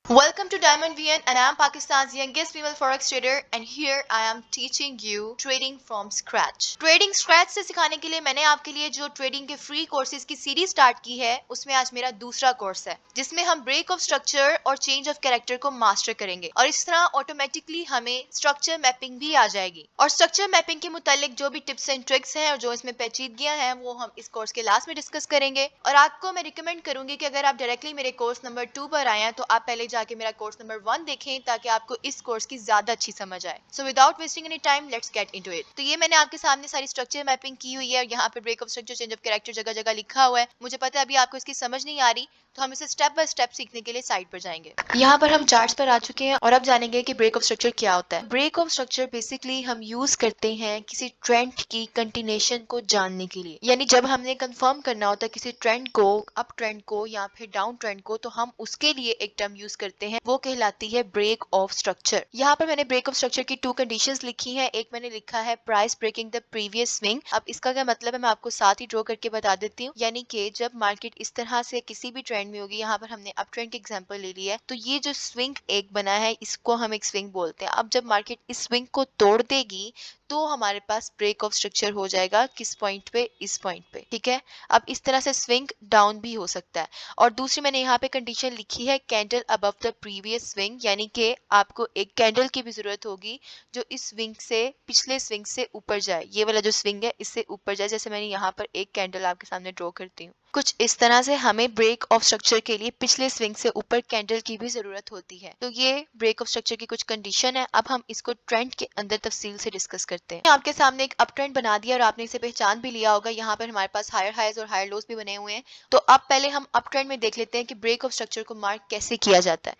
Welcome to Diamond VN and I am Pakistan's youngest female forex trader and here I am teaching you trading from scratch. Trading scratch से सिखाने के लिए मैंने आपके लिए जो ट्रेडिंग के फ्री कोर्सेज की सीरीज स्टार्ट की है उसमें आज मेरा दूसरा कोर्स है जिसमें हम ब्रेक ऑफ स्ट्रक्चर और चेंज ऑफ कैरेक्टर को मास्टर करेंगे और इस तरह ऑटोमेटिकली हमें स्ट्रक्चर मैपिंग भी आ जाएगी और स्ट्रक्चर मैपिंग के मुतालिक जो भी टिप्स एंड ट्रिक्स हैं और जो इसमें पेचीदगियां हैं वो हम इस कोर्स के लास्ट में डिस्कस करेंगे और आपको मैं रिकमेंड करूंगी कि अगर आप डायरेक्टली मेरे कोर्स नंबर 2 पर आए हैं तो आप पहले जाके मेरा कोर्स नंबर 1 देखें ताकि आपको इस कोर्स की ज्यादा अच्छी समझ आए। So without wasting any time let's get into it. तो ये मैंने आपके सामने सारी स्ट्रक्चर मैपिंग की हुई है और यहाँ पे break of structure change of character जगह जगह लिखा हुआ है। मुझे पता है अभी आपको इसकी समझ नहीं आ रही तो हम इसे स्टेप बाय स्टेप सीखने के लिए साइड पर जाएंगे। यहाँ पर हम चार्ट्स पर आ चुके हैं और अब जानेंगे कि ब्रेक ऑफ स्ट्रक्चर क्या होता है। ब्रेक ऑफ स्ट्रक्चर बेसिकली हम यूज करते हैं किसी ट्रेंड की कंटिन्यूएशन को जानने के लिए, यानी जब हमने कंफर्म करना होता है किसी ट्रेंड को, अप ट्रेंड को या फिर डाउन ट्रेंड को, तो हम उसके लिए एक टर्म यूज करते हैं, वो कहलाती है ब्रेक ऑफ स्ट्रक्चर। यहाँ पर मैंने ब्रेक ऑफ स्ट्रक्चर की 2 कंडीशंस लिखी हैं। एक मैंने लिखा है price breaking the previous swing. अब इसका क्या मतलब है मैं आपको साथ ही ड्रॉ करके बता देती हूँ, यानी कि जब मार्केट इस तरह से किसी भी ट्रेंड में होगी, यहाँ पर हमने अप ट्रेंड की एग्जांपल ले ली है, तो ये जो स्विंग एक बना है इसको हम एक स्विंग बोलते हैं। अब जब मार्केट इस स्विंग को तोड़ देगी तो हमारे पास ब्रेक ऑफ स्ट्रक्चर हो जाएगा किस पॉइंट पे, इस पॉइंट पे, ठीक है। अब इस तरह से स्विंग डाउन भी हो सकता है। और दूसरी मैंने यहाँ पे कंडीशन लिखी है candle above the previous swing, यानी कि आपको एक कैंडल की भी जरूरत होगी जो इस स्विंग से, पिछले स्विंग से ऊपर जाए। ये वाला जो स्विंग है इससे ऊपर जाए, जैसे मैंने यहाँ पर एक कैंडल आपके सामने ड्रॉ करती हूँ। कुछ इस तरह से हमें ब्रेक ऑफ स्ट्रक्चर के लिए पिछले स्विंग से ऊपर कैंडल की भी जरूरत होती है। तो ये ब्रेक ऑफ स्ट्रक्चर की कुछ कंडीशन है। अब हम इसको ट्रेंड के अंदर तफसील से डिस्कस करते हैं। आपके सामने एक अप ट्रेंड बना दिया और आपने इसे पहचान भी लिया होगा। यहाँ पर हमारे पास हायर हाइज और हायर लोस भी बने हुए हैं। तो अब पहले हम अप ट्रेंड में देख लेते हैं कि ब्रेक ऑफ स्ट्रक्चर को मार्क कैसे किया जाता है।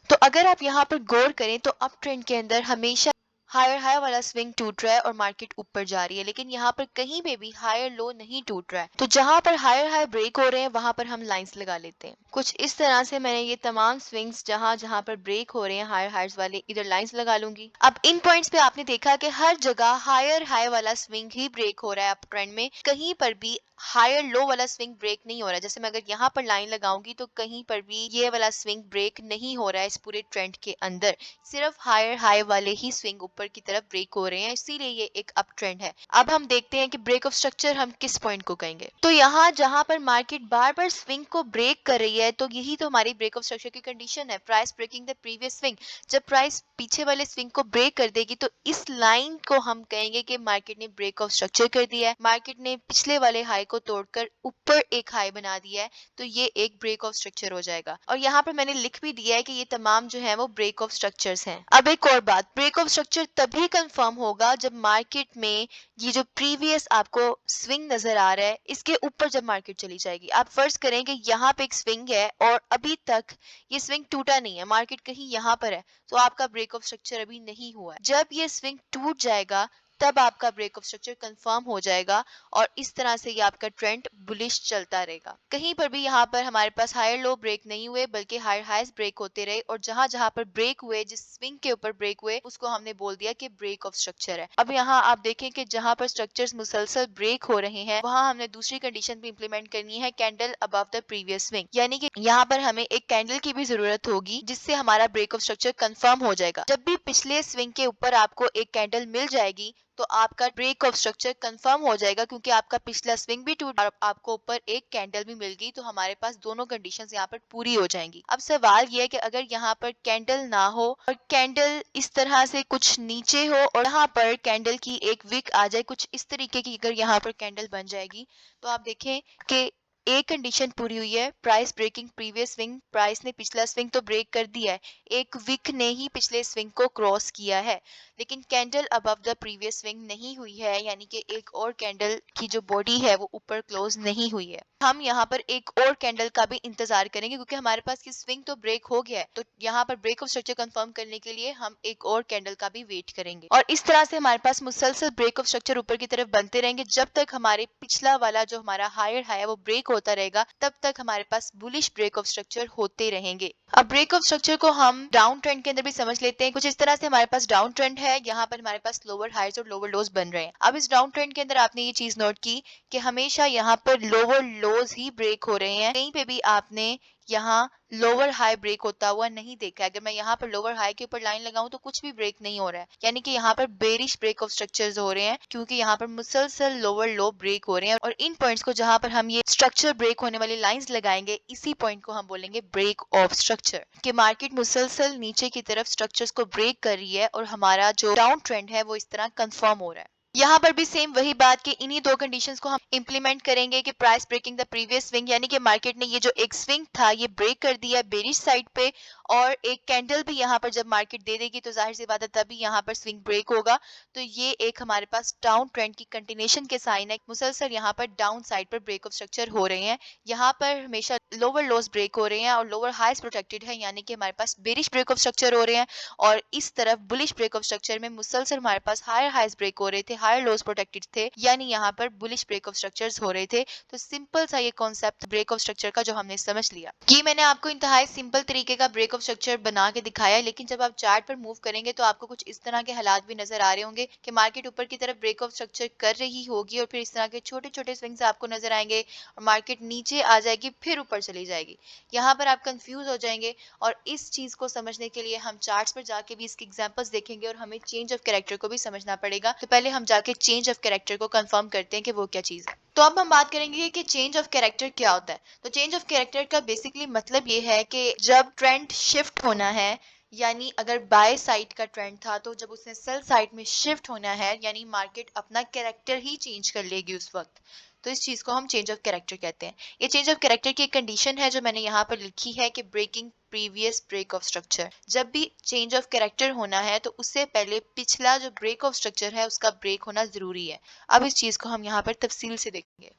तो अगर आप यहाँ पर गौर करें तो अप ट्रेंड के अंदर हमेशा हायर हाई वाला स्विंग टूट रहा है और मार्केट ऊपर जा रही है, लेकिन यहाँ पर कहीं पे भी हायर लो नहीं टूट रहा है। तो जहां पर हायर हाई ब्रेक हो रहे हैं वहां पर हम लाइंस लगा लेते हैं। कुछ इस तरह से मैंने ये तमाम स्विंग्स जहां जहां पर ब्रेक हो रहे हैं हायर हाइज वाले, इधर लाइंस लगा लूंगी। अब इन पॉइंट्स पे आपने देखा कि हर जगह हायर हाई वाला स्विंग ही ब्रेक हो रहा है अप ट्रेंड में, कहीं पर भी हायर लो वाला स्विंग ब्रेक नहीं हो रहा है। जैसे मैं अगर यहाँ पर लाइन लगाऊंगी तो कहीं पर भी ये वाला स्विंग ब्रेक नहीं हो रहा है इस पूरे ट्रेंड के अंदर, सिर्फ हायर हाई वाले ही स्विंग ऊपर की तरफ ब्रेक हो रहे हैं, इसीलिए ये एक अप ट्रेंड है। अब हम देखते हैं कि ब्रेक ऑफ स्ट्रक्चर हम किस पॉइंट को कहेंगे। तो यहाँ जहां पर मार्केट बार बार स्विंग को ब्रेक कर रही है तो यही तो हमारी ब्रेक ऑफ स्ट्रक्चर की कंडीशन है, price breaking the previous swing. जब प्राइस पीछे वाले स्विंग को ब्रेक कर देगी तो इस लाइन को हम कहेंगे कि मार्केट ने ब्रेक ऑफ स्ट्रक्चर कर दिया है, मार्केट ने पिछले वाले हाई को तोड़कर ऊपर एक हाई बना दिया है, तो ये एक ब्रेक ऑफ स्ट्रक्चर हो जाएगा। और यहाँ पर मैंने लिख भी दिया है कि ये तमाम जो है वो ब्रेक ऑफ स्ट्रक्चर्स हैं। अब एक और बात, ब्रेक ऑफ स्ट्रक्चर तभी कंफर्म होगा जब मार्केट में ये जो प्रीवियस आपको स्विंग नजर आ रहा है इसके ऊपर जब मार्केट चली जाएगी। आप फर्ज करें कि यहाँ पे एक स्विंग है और अभी तक ये स्विंग टूटा नहीं है, मार्केट कहीं यहाँ पर है, तो आपका ब्रेक ऑफ स्ट्रक्चर अभी नहीं हुआ है। जब ये स्विंग टूट जाएगा तब आपका ब्रेक ऑफ स्ट्रक्चर कंफर्म हो जाएगा और इस तरह से ये आपका ट्रेंड बुलिश चलता रहेगा। कहीं पर भी यहाँ पर हमारे पास हायर लो ब्रेक नहीं हुए बल्कि हायर हाइज ब्रेक होते रहे और जहां जहां पर ब्रेक हुए, जिस स्विंग के ऊपर ब्रेक हुए, उसको हमने बोल दिया कि ब्रेक ऑफ स्ट्रक्चर है। अब यहाँ आप देखें कि जहां पर स्ट्रक्चर्स मुसलसल ब्रेक हो रहे हैं वहां हमने दूसरी कंडीशन भी इंप्लीमेंट करनी है, candle above the previous swing, यानी कि यहाँ पर हमें एक कैंडल की भी जरूरत होगी जिससे हमारा ब्रेक ऑफ स्ट्रक्चर कंफर्म हो जाएगा। जब भी पिछले स्विंग के ऊपर आपको एक कैंडल मिल जाएगी तो आपका ब्रेक ऑफ स्ट्रक्चर कंफर्म हो जाएगा, क्योंकि आपका पिछला स्विंग भी टूट और आपको ऊपर एक कैंडल भी मिल गई, तो हमारे पास दोनों कंडीशंस यहाँ पर पूरी हो जाएंगी। अब सवाल ये है कि अगर यहाँ पर कैंडल ना हो और कैंडल इस तरह से कुछ नीचे हो और यहाँ पर कैंडल की एक विक आ जाए कुछ इस तरीके की, अगर यहाँ पर कैंडल बन जाएगी तो आप देखें कि एक कंडीशन पूरी हुई है, price breaking previous swing, price ने पिछला स्विंग तो ब्रेक कर दिया है, एक विक ने ही पिछले स्विंग को क्रॉस किया है, लेकिन candle above the previous swing नहीं हुई है, यानी कि एक और कैंडल की जो बॉडी है वो ऊपर क्लोज नहीं हुई है। हम यहाँ पर एक और कैंडल का भी इंतजार करेंगे क्योंकि हमारे पास की स्विंग तो ब्रेक हो गया है, तो यहाँ पर ब्रेक ऑफ स्ट्रक्चर कंफर्म करने के लिए हम एक और कैंडल का भी वेट करेंगे और इस तरह से हमारे पास मुसलसल ब्रेक ऑफ स्ट्रक्चर ऊपर की तरफ बनते रहेंगे जब तक हमारे पिछला वाला जो हमारा हायर हाई है वो ब्रेक होता रहेगा, तब तक हमारे पास बुलिश ब्रेक ऑफ स्ट्रक्चर होते रहेंगे। अब ब्रेक ऑफ स्ट्रक्चर को हम डाउन ट्रेंड के अंदर भी समझ लेते हैं। कुछ इस तरह से हमारे पास डाउन ट्रेंड है, यहाँ पर हमारे पास लोअर हाइज और लोअर लोज बन रहे हैं। अब इस डाउन ट्रेंड के अंदर आपने ये चीज नोट की कि हमेशा यहाँ पर लोअर लोज ही ब्रेक हो रहे हैं, कहीं पे भी आपने यहाँ लोअर हाई ब्रेक होता हुआ नहीं देखा है। अगर मैं यहाँ पर लोअर हाई के ऊपर लाइन लगाऊं तो कुछ भी ब्रेक नहीं हो रहा है, यानी कि यहाँ पर बेरिश ब्रेक ऑफ स्ट्रक्चर्स हो रहे हैं, क्योंकि यहाँ पर मुसलसल लोअर लो ब्रेक हो रहे हैं। और इन पॉइंट्स को जहां पर हम ये स्ट्रक्चर ब्रेक होने वाली लाइंस लगाएंगे, इसी पॉइंट को हम बोलेंगे ब्रेक ऑफ स्ट्रक्चर। कि मार्केट मुसलसल नीचे की तरफ स्ट्रक्चर्स को ब्रेक कर रही है और हमारा जो डाउन ट्रेंड है वो इस तरह कंफर्म हो रहा है। यहाँ पर भी सेम वही बात कि इन्हीं दो कंडीशंस को हम इंप्लीमेंट करेंगे कि price breaking the previous swing, यानी कि मार्केट ने ये जो एक स्विंग था ये ब्रेक कर दिया बेरिश साइड पे, और एक कैंडल भी यहाँ पर जब मार्केट दे देगी तो जाहिर सी बात है तभी यहाँ पर स्विंग ब्रेक होगा। तो ये एक हमारे पास डाउन ट्रेंड की कंटिन्यूएशन के साइन है। मुसलसल यहाँ पर डाउन साइड पर ब्रेक ऑफ स्ट्रक्चर हो रहे हैं। यहाँ पर हमेशा लोअर लोस ब्रेक हो रहे हैं और लोअर हाईस प्रोटेक्टेड है, यानी कि हमारे पास बेरिश ब्रेक ऑफ स्ट्रक्चर हो रहे हैं। और इस तरफ बुलिश ब्रेक ऑफ स्ट्रक्चर में मुसलसल हमारे पास हायर हाईस ब्रेक हो रहे थे, हायर लोस प्रोटेक्टेड थे, यानी यहाँ पर बुलिश ब्रेक ऑफ स्ट्रक्चर्स हो रहे थे। तो सिंपल सा ये कॉन्सेप्ट ब्रेक ऑफ स्ट्रक्चर का जो हमने समझ लिया, कि मैंने आपको इंतहाई सिंपल तरीके का ब्रेक ऑफ स्ट्रक्चर बना के दिखाया है। लेकिन जब आप चार्ट पर मूव करेंगे तो आपको कुछ इस तरह के हालात भी नजर आ रहे होंगे कि मार्केट ऊपर की तरफ ब्रेक ऑफ स्ट्रक्चर कर रही होगी और फिर इस तरह के छोटे छोटे स्विंग्स आपको नजर आएंगे और मार्केट नीचे आ जाएगी फिर ऊपर चली जाएगी। यहाँ पर आप कंफ्यूज हो जाएंगे और इस चीज को समझने के लिए हम चार्ट्स पर जाके भी इसके एग्जांपल्स देखेंगे और हमें चेंज ऑफ कैरेक्टर को भी समझना पड़ेगा। तो पहले हम जाके चेंज ऑफ कैरेक्टर को कंफर्म करते हैं कि वो क्या चीज है। तो अब हम बात करेंगे कि चेंज ऑफ कैरेक्टर क्या होता है। तो चेंज ऑफ कैरेक्टर का बेसिकली मतलब ये है कि जब ट्रेंड शिफ्ट होना है, यानी अगर बाय साइड का ट्रेंड था तो जब उसने सेल साइड में शिफ्ट होना है, यानी मार्केट अपना कैरेक्टर ही चेंज कर लेगी उस वक्त, तो इस चीज को हम चेंज ऑफ कैरेक्टर कहते हैं। ये चेंज ऑफ कैरेक्टर की एक कंडीशन है जो मैंने यहाँ पर लिखी है कि breaking previous break of structure. जब भी चेंज ऑफ कैरेक्टर होना है तो उससे पहले पिछला जो ब्रेक ऑफ स्ट्रक्चर है उसका ब्रेक होना जरूरी है। अब इस चीज को हम यहाँ पर तफसील से देखेंगे।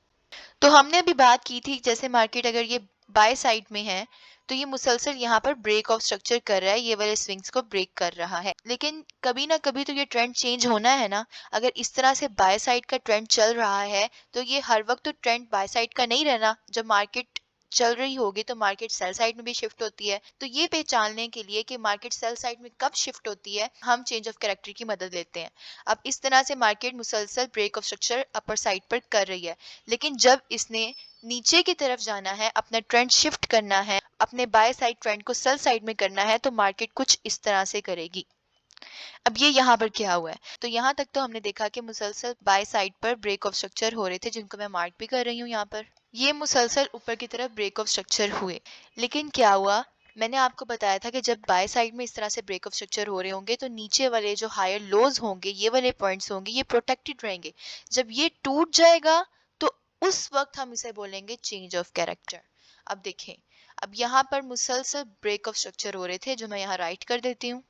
तो हमने अभी बात की थी जैसे मार्केट अगर ये बाय साइड में है तो ये मुसलसल यहाँ पर ब्रेक ऑफ स्ट्रक्चर कर रहा है, ये वाले स्विंग्स को ब्रेक कर रहा है। लेकिन कभी ना कभी तो ये ट्रेंड चेंज होना है ना। अगर इस तरह से बाय साइड का ट्रेंड चल रहा है तो ये हर वक्त तो ट्रेंड बाय साइड का नहीं रहना। जब मार्केट चल रही होगी तो मार्केट सेल साइड में भी शिफ्ट होती है। तो ये पहचानने के लिए कि मार्केट सेल साइड में कब शिफ्ट होती है हम चेंज ऑफ कैरेक्टर की मदद लेते हैं। अब इस तरह से मार्केट मुसलसल break of structure upper side पर कर रही है, लेकिन जब इसने नीचे की तरफ जाना है, अपना ट्रेंड शिफ्ट करना है, अपने बाय साइड ट्रेंड को सेल साइड में करना है, तो मार्केट कुछ इस तरह से करेगी। अब ये यहाँ पर क्या हुआ है, तो यहाँ तक तो हमने देखा कि मुसलसल बाय साइड पर ब्रेक ऑफ स्ट्रक्चर हो रहे थे, जिनको मैं मार्क भी कर रही हूँ यहाँ पर। ये मुसलसल ऊपर की तरफ ब्रेक ऑफ स्ट्रक्चर हुए, लेकिन क्या हुआ, मैंने आपको बताया था कि जब बाय साइड में इस तरह से ब्रेक ऑफ स्ट्रक्चर हो रहे होंगे तो नीचे वाले जो हायर लोज होंगे, ये वाले पॉइंट्स होंगे, ये प्रोटेक्टेड रहेंगे। जब ये टूट जाएगा तो उस वक्त हम इसे बोलेंगे चेंज ऑफ कैरेक्टर। अब देखें, अब यहाँ पर मुसलसल ब्रेक ऑफ स्ट्रक्चर हो रहे थे, जो मैं यहाँ राइट कर देती हूँ।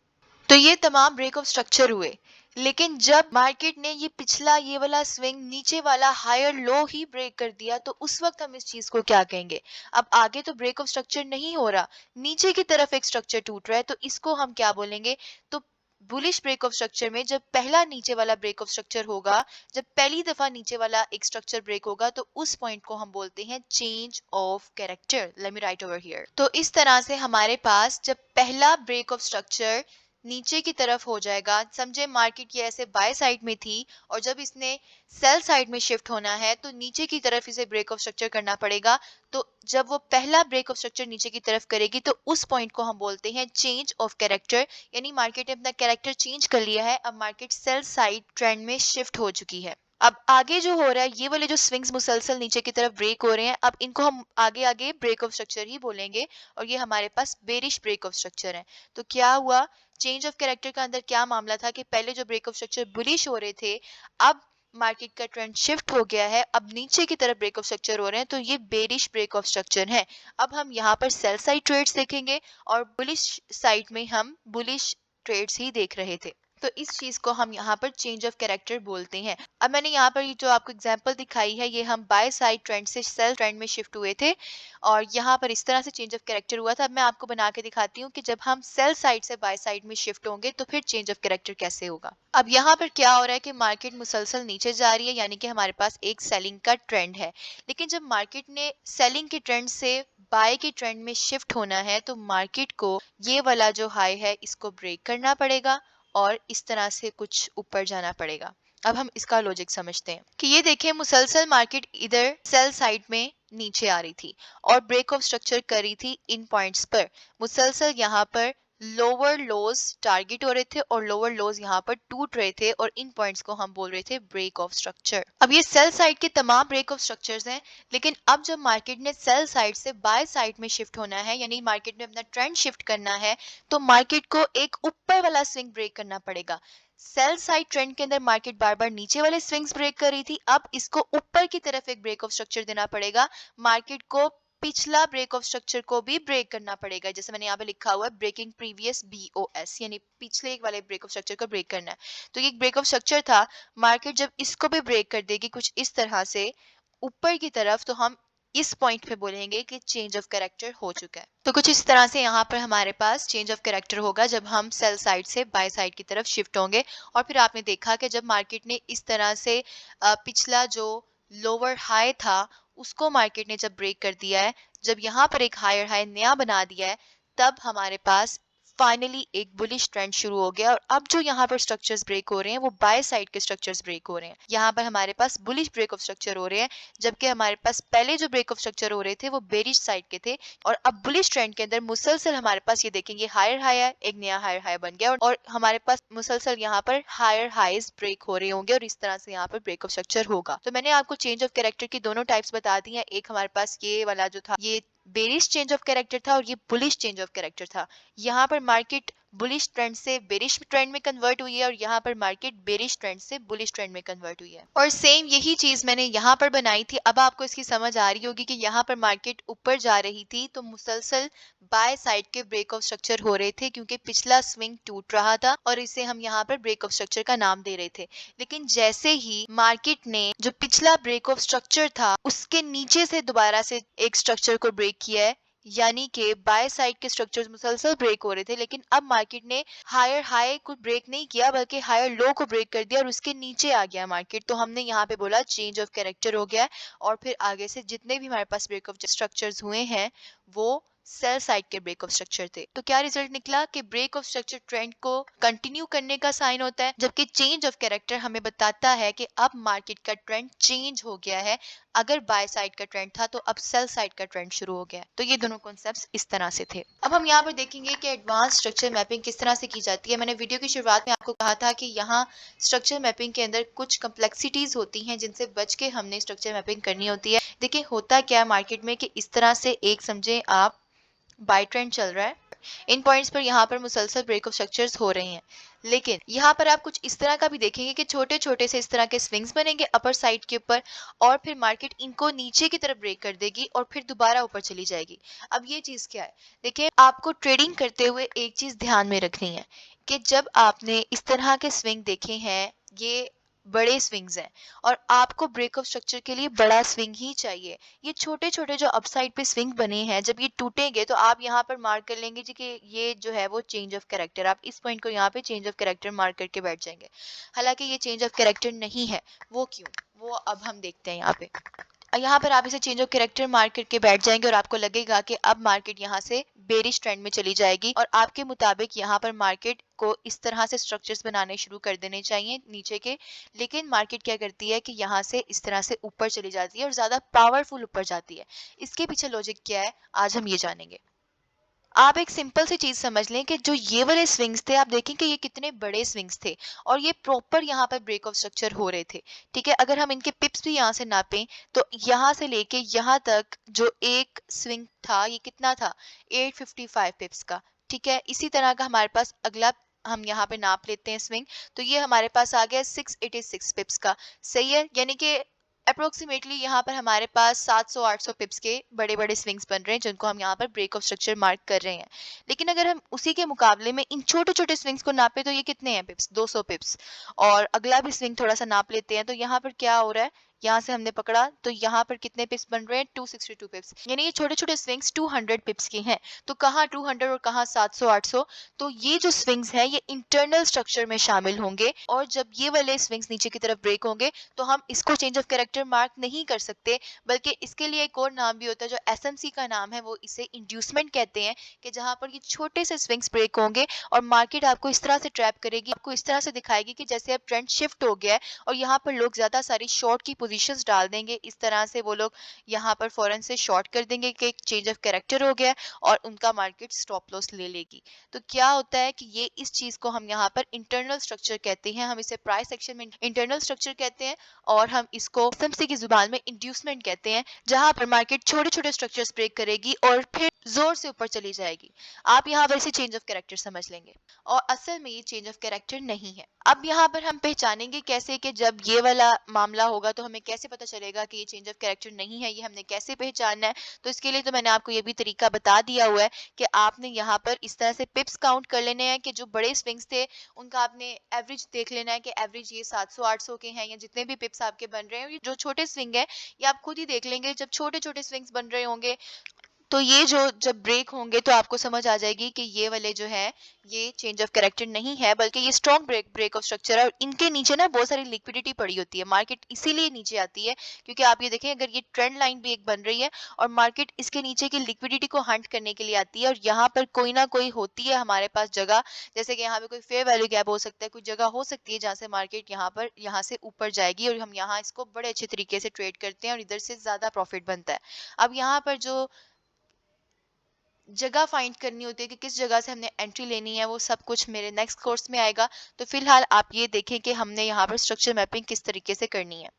तो ये तमाम ब्रेक ऑफ स्ट्रक्चर हुए, लेकिन जब मार्केट ने ये पिछला ये वाला स्विंग नीचे वाला हायर लो ही ब्रेक कर दिया तो उस वक्त हम इस चीज को क्या कहेंगे। अब आगे तो ब्रेक ऑफ स्ट्रक्चर नहीं हो रहा, नीचे की तरफ एक स्ट्रक्चर टूट रहा है, तो इसको हम क्या बोलेंगे। तो बुलिश ब्रेक ऑफ स्ट्रक्चर में जब पहला नीचे वाला ब्रेक ऑफ स्ट्रक्चर होगा, जब पहली दफा नीचे वाला एक स्ट्रक्चर ब्रेक होगा, तो उस पॉइंट को हम बोलते हैं change of character. Let me right over here. तो इस तरह से हमारे पास जब पहला ब्रेक ऑफ स्ट्रक्चर नीचे की तरफ हो जाएगा, समझे मार्केट ये ऐसे बाय साइड में थी और जब इसने सेल साइड में शिफ्ट होना है तो नीचे की तरफ इसे ब्रेक ऑफ स्ट्रक्चर करना पड़ेगा। तो जब वो पहला ब्रेक ऑफ स्ट्रक्चर नीचे की तरफ करेगी तो उस पॉइंट को हम बोलते हैं चेंज ऑफ कैरेक्टर, यानी मार्केट ने अपना कैरेक्टर चेंज कर लिया है। अब मार्केट सेल साइड ट्रेंड में शिफ्ट हो चुकी है। अब आगे जो हो रहा है, ये वाले जो स्विंग्स मुसलसल नीचे की तरफ ब्रेक हो रहे हैं, अब इनको हम आगे आगे ब्रेक ऑफ स्ट्रक्चर ही बोलेंगे और ये हमारे पास बेरिश ब्रेक ऑफ स्ट्रक्चर है। तो क्या हुआ, चेंज ऑफ कैरेक्टर का अंदर क्या मामला था कि पहले जो ब्रेक ऑफ स्ट्रक्चर बुलिश हो रहे थे, अब मार्केट का ट्रेंड शिफ्ट हो गया है, अब नीचे की तरफ ब्रेक ऑफ स्ट्रक्चर हो रहे हैं, तो ये बेरिश ब्रेक ऑफ स्ट्रक्चर है। अब हम यहाँ पर सेल साइड ट्रेड्स देखेंगे और बुलिश साइड में हम बुलिश ट्रेड्स ही देख रहे थे। तो इस चीज को हम यहाँ पर चेंज ऑफ कैरेक्टर बोलते हैं। अब मैंने यहाँ पर ये जो आपको एग्जांपल दिखाई है, ये हम बाय साइड ट्रेंड से सेल ट्रेंड में शिफ्ट हुए थे और यहाँ पर इस तरह से चेंज ऑफ कैरेक्टर हुआ था। अब मैं आपको बना के दिखाती हूँ कि जब हम सेल साइड से बाय साइड में शिफ्ट होंगे तो फिर चेंज ऑफ कैरेक्टर कैसे होगा। अब यहाँ पर क्या हो रहा है कि मार्केट मुसलसल नीचे जा रही है, यानी कि हमारे पास एक सेलिंग का ट्रेंड है। लेकिन जब मार्केट ने सेलिंग के ट्रेंड से बाय के ट्रेंड में शिफ्ट होना है तो मार्केट को ये वाला जो हाई है इसको ब्रेक करना पड़ेगा और इस तरह से कुछ ऊपर जाना पड़ेगा। अब हम इसका लॉजिक समझते हैं कि ये देखें, मुसलसल मार्केट इधर सेल साइड में नीचे आ रही थी और ब्रेक ऑफ स्ट्रक्चर कर रही थी इन पॉइंट्स पर। मुसलसल यहाँ पर लोअर लोज टारगेट हो रहे थे और लोअर लोज यहाँ पर टूट रहे थे और इन पॉइंट्स को हम बोल रहे थे ब्रेक ऑफ स्ट्रक्चर। अब ये सेल साइड के तमाम ब्रेक ऑफ स्ट्रक्चर्स हैं, लेकिन अब जब मार्केट ने सेल साइड से बाय साइड में शिफ्ट होना है, यानी मार्केट में अपना ट्रेंड शिफ्ट करना है, तो मार्केट को एक ऊपर वाला स्विंग ब्रेक करना पड़ेगा। सेल साइड ट्रेंड के अंदर मार्केट बार बार नीचे वाले स्विंग्स ब्रेक कर रही थी, अब इसको ऊपर की तरफ एक ब्रेक ऑफ स्ट्रक्चर देना पड़ेगा। मार्केट को पिछला ब्रेक ऑफ स्ट्रक्चर को भी ब्रेक करना पड़ेगा, जैसे मैंने यहाँ पे लिखा हुआ है ब्रेकिंग प्रीवियस BOS, यानी पिछले वाले ब्रेक ऑफ स्ट्रक्चर को ब्रेक करना है। तो ये एक ब्रेक ऑफ स्ट्रक्चर था, मार्केट जब इसको भी ब्रेक कर देगी कुछ इस तरह से ऊपर की तरफ, तो हम इस पॉइंट पे बोलेंगे कि चेंज ऑफ कैरेक्टर हो चुका है। तो कुछ इस तरह से यहाँ पर हमारे पास चेंज ऑफ कैरेक्टर होगा जब हम सेल साइड से बाय साइड की तरफ शिफ्ट होंगे। और फिर आपने देखा कि जब मार्केट ने इस तरह से पिछला जो लोअर हाई था उसको मार्केट ने जब ब्रेक कर दिया है, जब यहाँ पर एक हायर हाई नया बना दिया है, तब हमारे पास फाइनली एक बुलिश ट्रेंड शुरू हो गया। और अब जो यहाँ पर स्ट्रक्चर्स ब्रेक हो रहे हैं वो बाय साइड के स्ट्रक्चर्स ब्रेक हो रहे हैं। यहाँ पर हमारे पास बुलिश ब्रेक ऑफ स्ट्रक्चर हो रहे हैं, जबकि हमारे पास पहले जो ब्रेक ऑफ स्ट्रक्चर हो रहे थे वो बेरिश साइड के थे। और अब बुलिश ट्रेंड के अंदर मुसलसल हमारे पास ये देखेंगे हायर हाई है, एक नया हायर हाई बन गया और हमारे पास मुसलसल यहाँ पर हायर हाईज ब्रेक हो रहे होंगे और इस तरह से यहाँ पर ब्रेक ऑफ स्ट्रक्चर होगा। तो मैंने आपको चेंज ऑफ कैरेक्टर की दोनों टाइप्स बता दी हैं। एक हमारे पास ये वाला जो था ये बेरिश चेंज ऑफ कैरेक्टर था और ये बुलिश चेंज ऑफ कैरेक्टर था। यहाँ पर मार्केट बुलिश ट्रेंड से बेरिश ट्रेंड में कन्वर्ट हुई है और यहाँ पर मार्केट बेरिश ट्रेंड से बुलिश ट्रेंड में कन्वर्ट हुई है। और सेम यही चीज मैंने यहाँ पर बनाई थी। अब आपको इसकी समझ आ रही होगी कि यहाँ पर मार्केट ऊपर जा रही थी तो मुसलसल बाय साइड के ब्रेक ऑफ स्ट्रक्चर हो रहे थे, क्योंकि पिछला स्विंग टूट रहा था और इसे हम यहाँ पर ब्रेक ऑफ स्ट्रक्चर का नाम दे रहे थे। लेकिन जैसे ही मार्केट ने जो पिछला ब्रेक ऑफ स्ट्रक्चर था उसके नीचे से दोबारा से एक स्ट्रक्चर को ब्रेक किया है, यानी कि बाय साइड के स्ट्रक्चर्स मुसलसल ब्रेक हो रहे थे, लेकिन अब मार्केट ने हायर हाई को ब्रेक नहीं किया बल्कि हायर लो को ब्रेक कर दिया और उसके नीचे आ गया मार्केट। तो हमने यहाँ पे बोला चेंज ऑफ कैरेक्टर हो गया है। और फिर आगे से जितने भी हमारे पास ब्रेक ऑफ स्ट्रक्चर्स हुए हैं वो सेल साइड के ब्रेक ऑफ स्ट्रक्चर थे। तो क्या रिजल्ट निकला कि ब्रेक ऑफ स्ट्रक्चर ट्रेंड को कंटिन्यू करने का साइन होता है, जबकि चेंज ऑफ कैरेक्टर हमें बताता है कि अब मार्केट का ट्रेंड चेंज हो गया है। अगर बाय साइड का ट्रेंड था तो अब सेल साइड का ट्रेंड शुरू हो गया। तो ये दोनों कॉन्सेप्ट्स इस तरह से थे। अब हम यहाँ पर देखेंगे कि एडवांस स्ट्रक्चर मैपिंग किस तरह से की जाती है। मैंने वीडियो की शुरुआत में आपको कहा था कि यहाँ स्ट्रक्चर मैपिंग के अंदर कुछ कम्प्लेक्सिटीज होती हैं जिनसे बच के हमने स्ट्रक्चर मैपिंग करनी होती है। देखिए होता क्या है मार्केट में कि इस तरह से एक समझे आप बाय ट्रेंड चल रहा है, इन पॉइंट्स पर यहाँ पर मुसलसल ब्रेक ऑफ स्ट्रक्चर्स हो रहे हैं, लेकिन यहाँ पर आप कुछ इस तरह का भी देखेंगे कि छोटे छोटे से इस तरह के स्विंग्स बनेंगे अपर साइड के ऊपर और फिर मार्केट इनको नीचे की तरफ ब्रेक कर देगी और फिर दोबारा ऊपर चली जाएगी। अब ये चीज क्या है, देखिए आपको ट्रेडिंग करते हुए एक चीज ध्यान में रखनी है कि जब आपने इस तरह के स्विंग देखे हैं, ये बड़े स्विंग्स हैं और आपको ब्रेक ऑफ स्ट्रक्चर के लिए बड़ा स्विंग ही चाहिए। ये छोटे छोटे जो अपसाइड पे स्विंग बने हैं जब ये टूटेंगे तो आप यहाँ पर मार्क कर लेंगे जी कि ये जो है वो चेंज ऑफ कैरेक्टर, आप इस पॉइंट को यहाँ पे चेंज ऑफ कैरेक्टर मार्क करके बैठ जाएंगे। हालांकि ये चेंज ऑफ कैरेक्टर नहीं है। वो क्यों, वो अब हम देखते हैं। यहाँ पर आप इसे चेंज ऑफ कैरेक्टर मार्क करके बैठ जाएंगे और आपको लगेगा कि अब मार्केट यहाँ से बेरिश ट्रेंड में चली जाएगी और आपके मुताबिक यहाँ पर मार्केट को इस तरह से स्ट्रक्चर्स बनाने शुरू कर देने चाहिए नीचे के। लेकिन मार्केट क्या करती है कि यहाँ से इस तरह से ऊपर चली जाती है और ज्यादा पावरफुल ऊपर जाती है। इसके पीछे लॉजिक क्या है आज हम ये जानेंगे। आप एक सिंपल सी चीज समझ लें कि जो ये वाले स्विंग्स थे आप देखें कि ये कितने बड़े स्विंग्स थे और ये प्रॉपर यहाँ पर ब्रेक ऑफ स्ट्रक्चर हो रहे थे। ठीक है, अगर हम इनके पिप्स भी यहाँ से नापें तो यहाँ से लेके यहाँ तक जो एक स्विंग था ये कितना था, 855 पिप्स का। ठीक है, इसी तरह का हमारे पास अगला हम यहाँ पे नाप लेते हैं स्विंग, तो ये हमारे पास आ गया 686 पिप्स का। सही है, यानी कि अप्रोक्सीमेटली यहाँ पर हमारे पास 700-800 पिप्स के बड़े बड़े स्विंग्स बन रहे हैं जिनको हम यहाँ पर ब्रेक ऑफ स्ट्रक्चर मार्क कर रहे हैं। लेकिन अगर हम उसी के मुकाबले में इन छोटे छोटे स्विंग्स को नापे तो ये कितने हैं पिप्स, 200 पिप्स। और अगला भी स्विंग थोड़ा सा नाप लेते हैं तो यहाँ पर क्या हो रहा है, यहाँ से हमने पकड़ा तो यहाँ पर कितने पिप्स बन रहे हैं, 262 पिप्स। यानी ये छोटे छोटे स्विंग्स 200 पिप्स के हैं। तो कहाँ 200 और कहाँ 700-800। तो ये जो स्विंग्स हैं ये इंटरनल स्ट्रक्चर में शामिल होंगे और जब ये वाले स्विंग्स नीचे की तरफ ब्रेक होंगे तो हम इसको चेंज ऑफ कैरेक्टर मार्क नहीं कर सकते, बल्कि इसके लिए एक और नाम भी होता है जो एसएमसी का नाम है, वो इसे इंड्यूसमेंट कहते हैं। कि जहां पर ये छोटे से स्विंग्स ब्रेक होंगे और मार्केट आपको इस तरह से ट्रैप करेगी, आपको इस तरह से दिखाएगी कि जैसे अब ट्रेंड शिफ्ट हो गया है और यहाँ पर लोग ज्यादा सारी शॉर्ट की पोजीशंस डाल देंगे, इस तरह से वो लोग यहाँ पर फौरन से शॉर्ट कर देंगे कि एक चेंज ऑफ कैरेक्टर हो गया और उनका मार्केट स्टॉप लॉस ले लेगी। तो क्या होता है कि ये इस चीज को हम यहाँ पर इंटरनल स्ट्रक्चर कहते हैं, हम इसे प्राइस सेक्शन में इंटरनल स्ट्रक्चर कहते हैं और हम इसको एफएमसी की जुबान में इंड्यूसमेंट कहते हैं, जहां पर मार्केट छोटे छोटे स्ट्रक्चर्स ब्रेक करेगी और फिर जोर से ऊपर चली जाएगी। आप यहाँ पर इसे चेंज ऑफ कैरेक्टर समझ लेंगे और असल में ये चेंज ऑफ कैरेक्टर नहीं है। अब यहाँ पर हम पहचानेंगे कैसे कि जब ये वाला मामला होगा तो हमें कैसे पता चलेगा कि ये चेंज ऑफ कैरेक्टर नहीं है, ये हमने कैसे पहचानना है। तो इसके लिए तो मैंने आपको ये भी तरीका बता दिया हुआ है कि आपने यहाँ पर इस तरह से पिप्स काउंट कर लेने हैं कि जो बड़े स्विंग्स थे उनका आपने एवरेज देख लेना है कि एवरेज ये 700-800 के हैं या जितने भी पिप्स आपके बन रहे हैं। जो छोटे स्विंग है ये आप खुद ही देख लेंगे, जब छोटे छोटे स्विंग्स बन रहे होंगे तो ये जो जब ब्रेक होंगे तो आपको समझ आ जाएगी कि ये वाले जो है ये चेंज ऑफ कैरेक्टर नहीं है बल्कि ये स्ट्रॉन्ग ब्रेक ऑफ स्ट्रक्चर है। और इनके नीचे ना बहुत सारी लिक्विडिटी पड़ी होती है, मार्केट इसीलिए नीचे आती है क्योंकि आप ये देखें अगर ये ट्रेंड लाइन भी एक बन रही है और मार्केट इसके नीचे की लिक्विडिटी को हंट करने के लिए आती है और यहाँ पर कोई ना कोई होती है हमारे पास जगह, जैसे कि यहाँ पे कोई फेयर वैल्यू गैप हो सकता है, कोई जगह हो सकती है जहाँ से मार्केट यहाँ से ऊपर जाएगी और हम यहाँ इसको बड़े अच्छे तरीके से ट्रेड करते हैं और इधर से ज्यादा प्रॉफिट बनता है। अब यहाँ पर जो जगह फाइंड करनी होती है कि किस जगह से हमने एंट्री लेनी है वो सब कुछ मेरे नेक्स्ट कोर्स में आएगा। तो फिलहाल आप ये देखें कि हमने यहाँ पर स्ट्रक्चर मैपिंग किस तरीके से करनी है।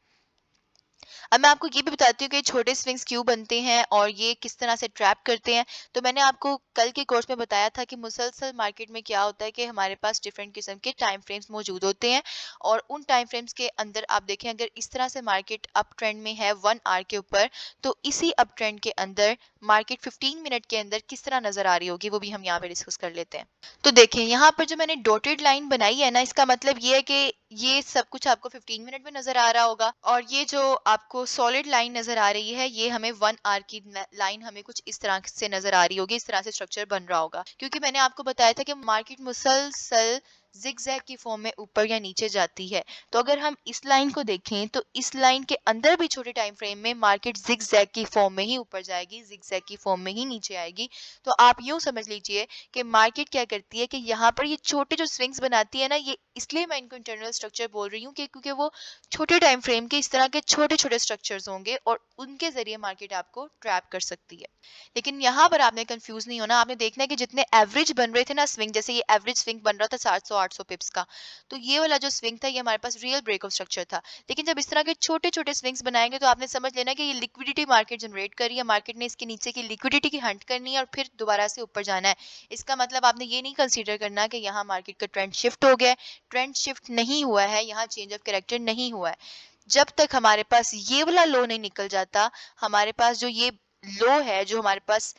अब मैं आपको ये भी बताती हूँ कि छोटे स्विंग्स क्यों बनते हैं और ये किस तरह से ट्रैप करते हैं। तो मैंने आपको कल के कोर्स में बताया था कि मुसलसल मार्केट में क्या होता है कि हमारे पास डिफरेंट किस्म के टाइम फ्रेम्स मौजूद होते हैं और उन टाइम फ्रेम्स के अंदर आप देखें अगर इस तरह से मार्केट अप ट्रेंड में है 1 आवर के ऊपर, तो इसी अप ट्रेंड के अंदर मार्केट 15 मिनट के अंदर किस तरह नजर आ रही होगी वो भी हम यहाँ पे डिस्कस कर लेते हैं। तो देखें यहाँ पर जो मैंने डॉटेड लाइन बनाई है ना, इसका मतलब ये है कि ये सब कुछ आपको 15 मिनट में नजर आ रहा होगा और ये जो आपको सॉलिड लाइन नजर आ रही है ये हमें 1 आवर की लाइन हमें कुछ इस तरह से नजर आ रही होगी, इस तरह से स्ट्रक्चर बन रहा होगा क्योंकि मैंने आपको बताया था कि मार्केट मुसलसल जिगजैग की फॉर्म में ऊपर या नीचे जाती है। तो अगर हम इस लाइन को देखें तो इस लाइन के अंदर भी छोटे टाइम फ्रेम में मार्केट जिगजैग की फॉर्म में ही ऊपर जाएगी, जिगजैग की फॉर्म में ही नीचे आएगी। तो आप यूं समझ लीजिए कि मार्केट क्या करती है कि यहाँ पर ये छोटे जो स्विंग्स बनाती है ना, ये इसलिए मैं इनको इंटरनल स्ट्रक्चर बोल रही हूँ कि क्योंकि वो छोटे टाइम फ्रेम के इस तरह के छोटे छोटे स्ट्रक्चर्स होंगे और उनके जरिए मार्केट आपको ट्रैप कर सकती है। लेकिन यहाँ पर आपने कंफ्यूज नहीं होना, आपने देखना है कि जितने एवरेज बन रहे थे ना स्विंग, जैसे ये एवरेज स्विंग बन रहा था 700-800 पिप्स का, तो ये वाला जो स्विंग था ये हमारे पास रियल ब्रेक ऑफ स्ट्रक्चर था। लेकिन जब इस तरह के छोटे छोटे स्विंग्स बनाएंगे तो आपने समझ लेना कि ये लिक्विडिटी मार्केट जनरेट कर रही है, मार्केट ने इसके नीचे की लिक्विडिटी की हंट करनी है और फिर दोबारा से ऊपर जाना है। इसका मतलब आपने ये नहीं कंसीडर करना कि यहाँ मार्केट का ट्रेंड शिफ्ट हो गया, ट्रेंड शिफ्ट नहीं हुआ है, यहाँ चेंज ऑफ कैरेक्टर नहीं हुआ है। जब तक हमारे पास ये वाला लो नहीं निकल जाता, हमारे पास जो ये लो है जो हमारे पास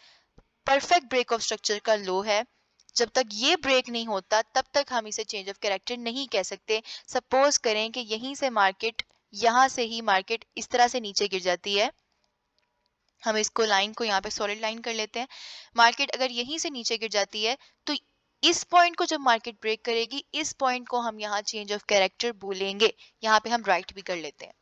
परफेक्ट ब्रेक ऑफ स्ट्रक्चर का लो है, जब तक ये ब्रेक नहीं होता तब तक हम इसे चेंज ऑफ कैरेक्टर नहीं कह सकते। सपोज करें कि यहीं से मार्केट, यहाँ से ही मार्केट इस तरह से नीचे गिर जाती है, हम इसको लाइन को यहाँ पे सॉलिड लाइन कर लेते हैं। मार्केट अगर यहीं से नीचे गिर जाती है तो इस पॉइंट को जब मार्केट ब्रेक करेगी, इस पॉइंट को हम यहाँ चेंज ऑफ कैरेक्टर बोलेंगे। यहाँ पे हम राइट भी कर लेते हैं।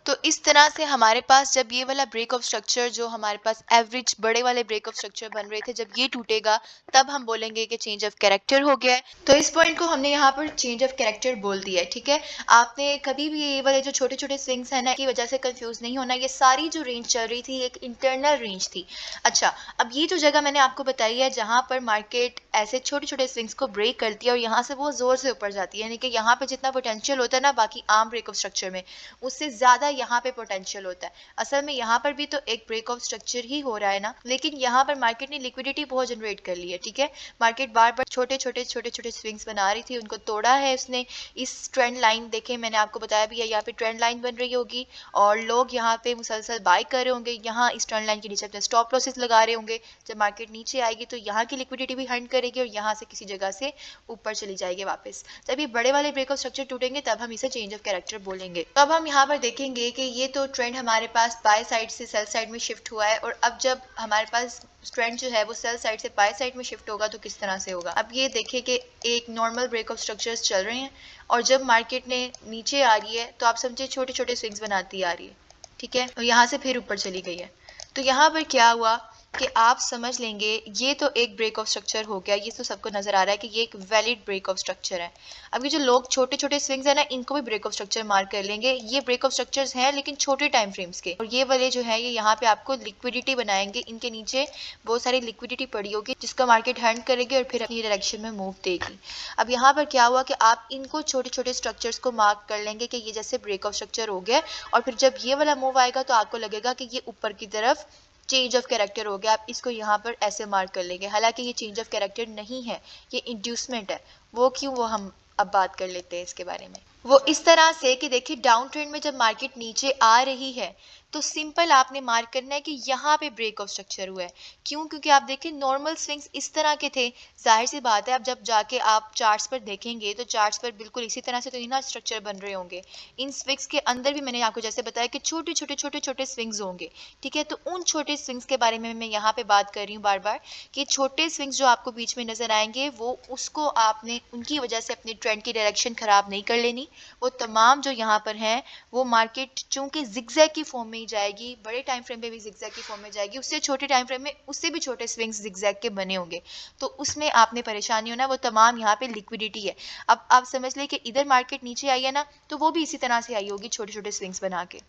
तो इस तरह से हमारे पास जब ये वाला ब्रेक ऑफ स्ट्रक्चर जो हमारे पास एवरेज बड़े वाले ब्रेक ऑफ स्ट्रक्चर बन रहे थे, जब ये टूटेगा तब हम बोलेंगे कि चेंज ऑफ कैरेक्टर हो गया है। तो इस पॉइंट को हमने यहाँ पर चेंज ऑफ कैरेक्टर बोल दिया है, ठीक है। आपने कभी भी ये वाले जो छोटे छोटे स्विंग्स है ना की वजह से कंफ्यूज नहीं होना, ये सारी जो रेंज चल रही थी एक इंटरनल रेंज थी। अच्छा, अब ये जो जगह मैंने आपको बताई है जहाँ पर मार्केट ऐसे छोटे छोटे स्विंग्स को ब्रेक करती है और यहाँ से वो जोर से ऊपर जाती है, यानी कि यहाँ पे जितना पोटेंशियल होता है ना बाकी आम ब्रेक ऑफ स्ट्रक्चर में, उससे ज्यादा यहाँ पे पोटेंशियल होता है। असल में यहाँ पर भी तो एक ब्रेक ऑफ स्ट्रक्चर ही हो रहा है ना, लेकिन यहाँ पर मार्केट ने लिक्विडिटी बहुत जनरेट कर ली है, ठीक है। मार्केट बार बार छोटे छोटे स्विंग्स बना रही थी, उनको तोड़ा है उसने। इस ट्रेंड लाइन देखें, मैंने आपको बताया भी है, यहाँ पे ट्रेंड लाइन बन रही होगी और लोग यहाँ पे मुसलसल बाय कर रहे होंगे, यहाँ इस ट्रेंड लाइन के नीचे अपने स्टॉप लॉसेस लगा रहे होंगे। जब मार्केट नीचे आएगी तो यहाँ की लिक्विडिटी भी हंट करेगी और यहाँ से किसी जगह से ऊपर चली जाएगी वापस। जब ये बड़े वाले ब्रेक ऑफ स्ट्रक्चर टूटेंगे तब हम इसे चेंज ऑफ कैरेक्टर बोलेंगे। तो अब हम यहाँ पर देखेंगे कि ये तो ट्रेंड हमारे पास बाय साइड से सेल साइड में शिफ्ट हुआ है और अब जब हमारे पास ट्रेंड जो है वो सेल साइड से बाय साइड में शिफ्ट होगा तो किस तरह से होगा। अब ये देखिए कि एक नॉर्मल ब्रेक ऑफ स्ट्रक्चर्स चल रहे हैं और जब मार्केट ने नीचे आ रही है तो आप समझे छोटे छोटे स्विंग्स बनाती आ रही है, ठीक है, और यहाँ से फिर ऊपर चली गई है। तो यहाँ पर क्या हुआ कि आप समझ लेंगे ये तो एक ब्रेक ऑफ स्ट्रक्चर हो गया, ये तो सबको नजर आ रहा है कि ये एक वैलिड ब्रेक ऑफ स्ट्रक्चर है। अब ये जो लोग छोटे छोटे स्विंग्स है ना, इनको भी ब्रेक ऑफ स्ट्रक्चर मार्क कर लेंगे। ये ब्रेक ऑफ स्ट्रक्चर्स हैं लेकिन छोटे टाइम फ्रेम्स के, और ये वाले जो है ये यहाँ पे आपको लिक्विडिटी बनाएंगे। इनके नीचे बहुत सारी लिक्विडिटी पड़ी होगी जिसका मार्केट हैंड करेगी और फिर अपनी डायरेक्शन में मूव देगी। अब यहाँ पर क्या हुआ कि आप इनको छोटे छोटे स्ट्रक्चर्स को मार्क कर लेंगे कि ये जैसे ब्रेक ऑफ स्ट्रक्चर हो गया, और फिर जब ये वाला मूव आएगा तो आपको लगेगा कि ये ऊपर की तरफ चेंज ऑफ कैरेक्टर हो गया। आप इसको यहाँ पर ऐसे मार्क कर लेंगे, हालांकि ये चेंज ऑफ कैरेक्टर नहीं है, ये इंड्यूसमेंट है। वो क्यों, वो हम अब बात कर लेते हैं इसके बारे में। वो इस तरह से कि देखिए डाउन ट्रेंड में जब मार्केट नीचे आ रही है तो सिंपल आपने मार्क करना है कि यहाँ पे ब्रेक ऑफ स्ट्रक्चर हुआ है। क्यों? क्योंकि आप देखिए नॉर्मल स्विंग्स इस तरह के थे, जाहिर सी बात है अब जब जाके आप चार्ट्स पर देखेंगे तो चार्ट्स पर बिल्कुल इसी तरह से तो इतना स्ट्रक्चर बन रहे होंगे। इन स्विंग्स के अंदर भी मैंने आपको जैसे बताया कि छोटे छोटे छोटे छोटे स्विंग्स होंगे, ठीक है। तो उन छोटे स्विंग्स के बारे में मैं यहाँ पे बात कर रही हूँ बार बार कि छोटे स्विंग्स जो आपको बीच में नजर आएंगे वो उसको आपने उनकी वजह से अपनी ट्रेंड की डायरेक्शन खराब नहीं कर लेनी। वो तमाम जो यहाँ पर हैं वो मार्केट चूंकि जिगजैग की फॉर्म में ही जाएगी, बड़े टाइम फ्रेम पे भी जिगजैग की फॉर्म में जाएगी, उससे छोटे टाइम फ्रेम में उससे भी छोटे स्विंग्स जिगजैग के बने होंगे, तो उसमें आपने परेशानी होना। वो तमाम यहाँ पे लिक्विडिटी है। अब आप समझ लें कि इधर मार्केट नीचे आई है ना, तो वो भी इसी तरह से आई होगी छोटे छोटे स्विंग्स बना के।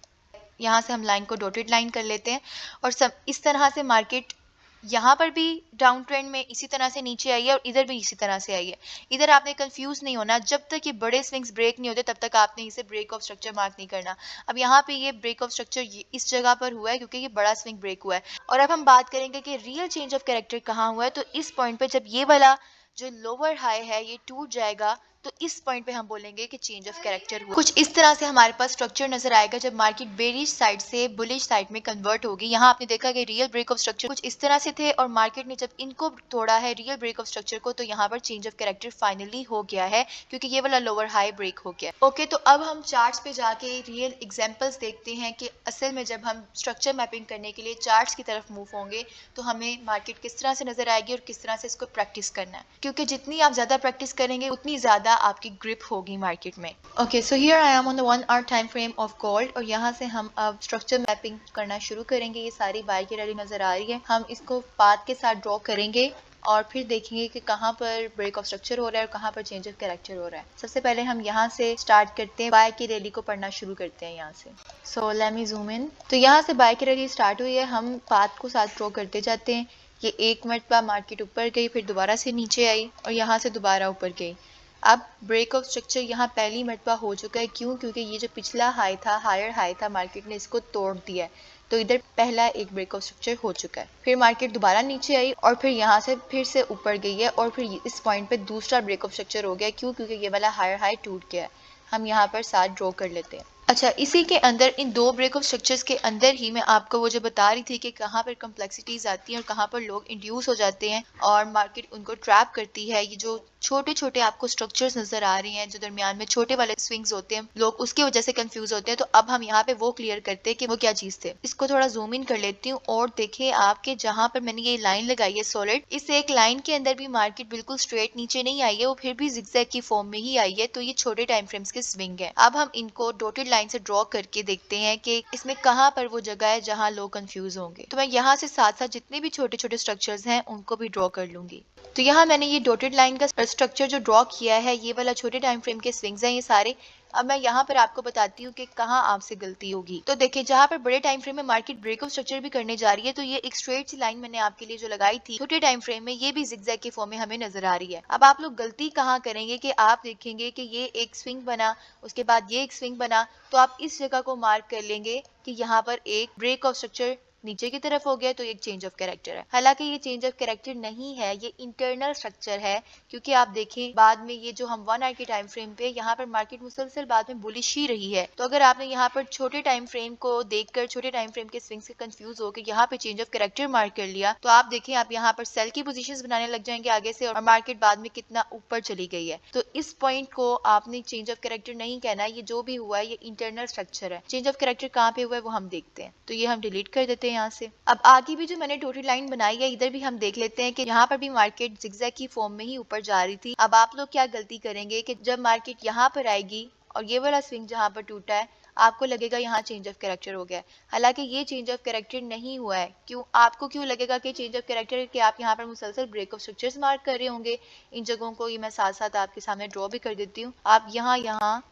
यहाँ से हम लाइन को डॉटेड लाइन कर लेते हैं और सब इस तरह से मार्केट यहाँ पर भी डाउन ट्रेंड में इसी तरह से नीचे आई है और इधर भी इसी तरह से आई है। इधर आपने कंफ्यूज नहीं होना, जब तक ये बड़े स्विंग्स ब्रेक नहीं होते तब तक आपने इसे ब्रेक ऑफ स्ट्रक्चर मार्क नहीं करना। अब यहाँ पे ये ब्रेक ऑफ स्ट्रक्चर इस जगह पर हुआ है क्योंकि ये बड़ा स्विंग ब्रेक हुआ है। और अब हम बात करेंगे कि रियल चेंज ऑफ कैरेक्टर कहाँ हुआ है। तो इस पॉइंट पे जब ये वाला जो लोअर हाई है ये टूट जाएगा तो इस पॉइंट पे हम बोलेंगे कि चेंज ऑफ कैरेक्टर हुआ। कुछ इस तरह से हमारे पास स्ट्रक्चर नजर आएगा जब मार्केट बेरिश साइड से बुलिश साइड में कन्वर्ट होगी। यहाँ आपने देखा कि रियल ब्रेक ऑफ स्ट्रक्चर कुछ इस तरह से थे और मार्केट ने जब इनको तोड़ा है रियल ब्रेक ऑफ स्ट्रक्चर को, तो यहाँ पर चेंज ऑफ कैरेक्टर फाइनली हो गया है क्योंकि ये वाला लोअर हाई ब्रेक हो गया। ओके, तो अब हम चार्ट्स पे जाके रियल एग्जांपल्स देखते हैं कि असल में जब हम स्ट्रक्चर मैपिंग करने के लिए चार्ट्स की तरफ मूव होंगे तो हमें मार्केट किस तरह से नजर आएगी और किस तरह से इसको प्रैक्टिस करना है, क्योंकि जितनी आप ज्यादा प्रैक्टिस करेंगे उतनी ज्यादा आपकी ग्रिप होगी मार्केट में। Okay, so here I am on the 1 hour time frame of gold और यहाँ से हम अब स्ट्रक्चर मैपिंग करना शुरू करेंगे। ये सारी बाय की रैली नजर आ रही है, हम इसको पाथ के साथ ड्रॉ करेंगे और फिर देखेंगे कि कहाँ पर ब्रेक ऑफ स्ट्रक्चर हो रहा है और कहाँ पर चेंज ऑफ कैरेक्टर हो रहा है। सबसे पहले हम यहाँ से स्टार्ट करते हैं, बाय की रैली को पढ़ना शुरू करते हैं यहाँ से। So let me zoom in. तो यहाँ से बाय की रैली स्टार्ट हुई है, हम पाथ को साथ ड्रॉ करते जाते हैं। ये एक मरतबा मार्केट ऊपर गई, फिर दोबारा से नीचे आई और यहाँ से दोबारा ऊपर गई। अब ब्रेक ऑफ स्ट्रक्चर यहाँ पहली मरतबा हो चुका है। क्यों? क्योंकि ये जो पिछला हाई था, हायर हाई था, मार्केट ने इसको तोड़ दिया है, तो इधर पहला एक ब्रेक ऑफ स्ट्रक्चर हो चुका है। फिर मार्केट दोबारा नीचे आई और फिर यहाँ से फिर से ऊपर गई है और फिर इस पॉइंट पे दूसरा ब्रेक ऑफ स्ट्रक्चर हो गया। क्यों? क्योंकि ये वाला हायर हाई टूट गया है। हम यहाँ पर साथ ड्रॉ कर लेते हैं। अच्छा, इसी के अंदर इन दो ब्रेक ऑफ स्ट्रक्चर्स के अंदर ही मैं आपको वो जो बता रही थी कि कहाँ पर कम्प्लेक्सिटीज आती हैं और कहाँ पर लोग इंड्यूस हो जाते हैं और मार्केट उनको ट्रैप करती है। ये जो छोटे छोटे आपको स्ट्रक्चर्स नजर आ रही हैं जो दरमियान में छोटे वाले स्विंग्स होते हैं, लोग उसकी वजह से कंफ्यूज होते हैं। तो अब हम यहाँ पे वो क्लियर करते हैं कि वो क्या चीज थे। इसको थोड़ा जूम इन कर लेती हूँ और देखिए आपके जहाँ पर मैंने ये लाइन लगाई है सॉलिड, इस एक लाइन के अंदर भी मार्केट बिल्कुल स्ट्रेट नीचे नहीं आई है, वो फिर भी जिगजैग की फॉर्म में ही आई है। तो ये छोटे टाइम फ्रेम्स के स्विंग है। अब हम इनको डॉटेड लाइन से ड्रॉ करके देखते हैं कि इसमें कहाँ पर वो जगह है जहाँ लोग कंफ्यूज होंगे। तो मैं यहाँ से साथ साथ जितने भी छोटे छोटे स्ट्रक्चर्स हैं उनको भी ड्रॉ कर लूंगी। तो यहाँ मैंने ये डॉटेड लाइन का स्ट्रक्चर जो ड्रॉ किया है, ये वाला छोटे टाइम फ्रेम के स्विंग्स हैं ये सारे। अब मैं यहाँ पर आपको बताती हूँ कि कहाँ आपसे गलती होगी। तो देखिए जहाँ पर बड़े टाइम फ्रेम में मार्केट ब्रेक ऑफ स्ट्रक्चर भी करने जा रही है, तो ये एक स्ट्रेट सी लाइन मैंने आपके लिए जो लगाई थी छोटे टाइम फ्रेम में, ये भी जिगजैग के फॉर्म में हमें नजर आ रही है। अब आप लोग गलती कहाँ करेंगे कि आप देखेंगे कि ये एक स्विंग बना, उसके बाद ये एक स्विंग बना, तो आप इस जगह को मार्क कर लेंगे कि यहाँ पर एक ब्रेक ऑफ स्ट्रक्चर नीचे की तरफ हो गया, तो एक चेंज ऑफ कैरेक्टर है। हालांकि ये चेंज ऑफ कैरेक्टर नहीं है, ये इंटरनल स्ट्रक्चर है। क्योंकि आप देखें बाद में ये जो हम 1 आवर के टाइम फ्रेम पे यहाँ पर मार्केट मुसलसल बाद में बुलिश ही रही है। तो अगर आपने यहाँ पर छोटे टाइम फ्रेम को देखकर छोटे टाइम फ्रेम के स्विंग से कंफ्यूज होकर यहाँ पे चेंज ऑफ कैरेक्टर मार्क कर लिया, तो आप देखें आप यहाँ पर सेल की पोजीशंस बनाने लग जाएंगे आगे से और मार्केट बाद में कितना ऊपर चली गई है। तो इस पॉइंट को आपने चेंज ऑफ कैरेक्टर नहीं कहना, ये जो भी हुआ है ये इंटरनल स्ट्रक्चर है। चेंज ऑफ कैरेक्टर कहाँ पे हुआ है वो हम देखते हैं। तो ये हम डिलीट कर देते हैं यहाँ से। अब आगे भी जो मैंने डॉटेड लाइन बनाई है इधर भी हम देख लेते हैं कि यहाँ पर भी मार्केट जिगजैग की फॉर्म में ही ऊपर जा रही थी। अब आप लोग क्या गलती करेंगे कि जब मार्केट यहाँ पर आएगी और ये वाला स्विंग जहाँ पर टूटा है, आपको लगेगा यहाँ चेंज ऑफ कैरेक्टर हो गया है, हालांकि ये चेंज ऑफ कैरेक्टर नहीं हुआ है। क्यों आपको क्यों लगेगा कि चेंज ऑफ कैरेक्टर, कि आप यहाँ पर मुसलसल ब्रेक ऑफ स्ट्रक्चर्स मार्क कर रहे होंगे। इन जगहों को ये मैं साथ साथ आपके सामने ड्रॉ भी कर देती हूँ। आप यहाँ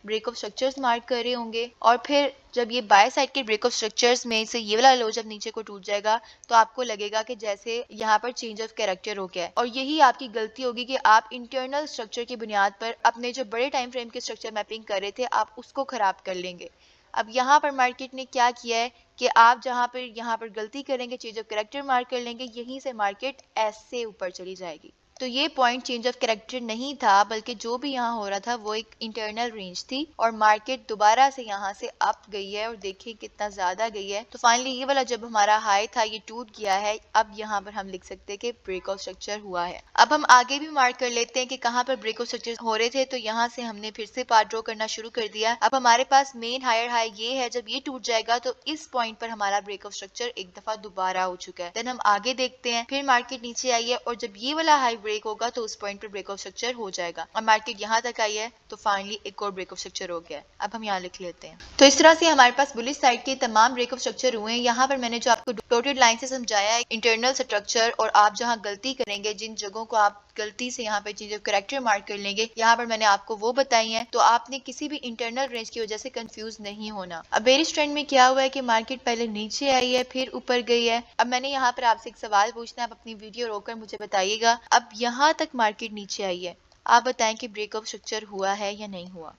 ब्रेक ऑफ स्ट्रक्चर्स मार्क कर रहे होंगे, और फिर जब ये बाय साइड के ब्रेक ऑफ स्ट्रक्चर्स में से ये वाला लो जब नीचे को टूट जाएगा तो आपको लगेगा कि जैसे यहाँ पर चेंज ऑफ कैरेक्टर हो गया है। और यही आपकी गलती होगी कि आप इंटरनल स्ट्रक्चर की बुनियाद पर अपने जो बड़े टाइम फ्रेम के स्ट्रक्चर मैपिंग कर रहे थे आप उसको खराब कर लेंगे। अब यहाँ पर मार्केट ने क्या किया है कि आप जहाँ पर यहाँ पर गलती करेंगे, चेंज ऑफ कैरेक्टर मार्क कर लेंगे, यहीं से मार्केट ऐसे ऊपर चली जाएगी। तो ये पॉइंट चेंज ऑफ कैरेक्टर नहीं था, बल्कि जो भी यहाँ हो रहा था वो एक इंटरनल रेंज थी, और मार्केट दोबारा से यहाँ से अप गई है और देखिए कितना ज्यादा गई है। तो फाइनली ये वाला जब हमारा हाई था ये टूट गया है। अब यहाँ पर हम लिख सकते हैं कि ब्रेक ऑफ स्ट्रक्चर हुआ है। अब हम आगे भी मार्क कर लेते हैं कि कहाँ पर ब्रेक ऑफ स्ट्रक्चर हो रहे थे। तो यहाँ से हमने फिर से पार्ट ड्रॉ करना शुरू कर दिया। अब हमारे पास मेन हायर हाई ये है, जब ये टूट जाएगा तो इस पॉइंट पर हमारा ब्रेक ऑफ स्ट्रक्चर एक दफा दोबारा हो चुका है। देन हम आगे देखते हैं, फिर मार्केट नीचे आई है और जब ये वाला हाई ब्रेक होगा तो उस पॉइंट पर ब्रेक ऑफ स्ट्रक्चर हो जाएगा। और मार्केट यहाँ तक आई है तो फाइनली एक और ब्रेक ऑफ स्ट्रक्चर हो गया है। अब हम यहाँ लिख लेते हैं। तो इस तरह से हमारे पास बुलिश साइड के तमाम ब्रेक ऑफ स्ट्रक्चर हुए हैं। यहाँ पर मैंने जो आपको डॉटेड लाइन से समझाया है इंटरनल स्ट्रक्चर, और आप जहाँ गलती करेंगे, जिन जगहों को आप गलती से यहाँ पे चेंज ऑफ कैरेक्टर मार्क कर लेंगे, यहाँ पर मैंने आपको वो बताई है। तो आपने किसी भी इंटरनल रेंज की वजह से कंफ्यूज नहीं होना। अब बेरिश ट्रेंड में क्या हुआ है कि मार्केट पहले नीचे आई है फिर ऊपर गई है। अब मैंने यहाँ पर आपसे एक सवाल पूछना है, आप अपनी वीडियो रोककर मुझे बताइएगा। अब यहाँ तक मार्केट नीचे आई है, आप बताएं कि ब्रेक ऑफ स्ट्रक्चर हुआ है या नहीं हुआ।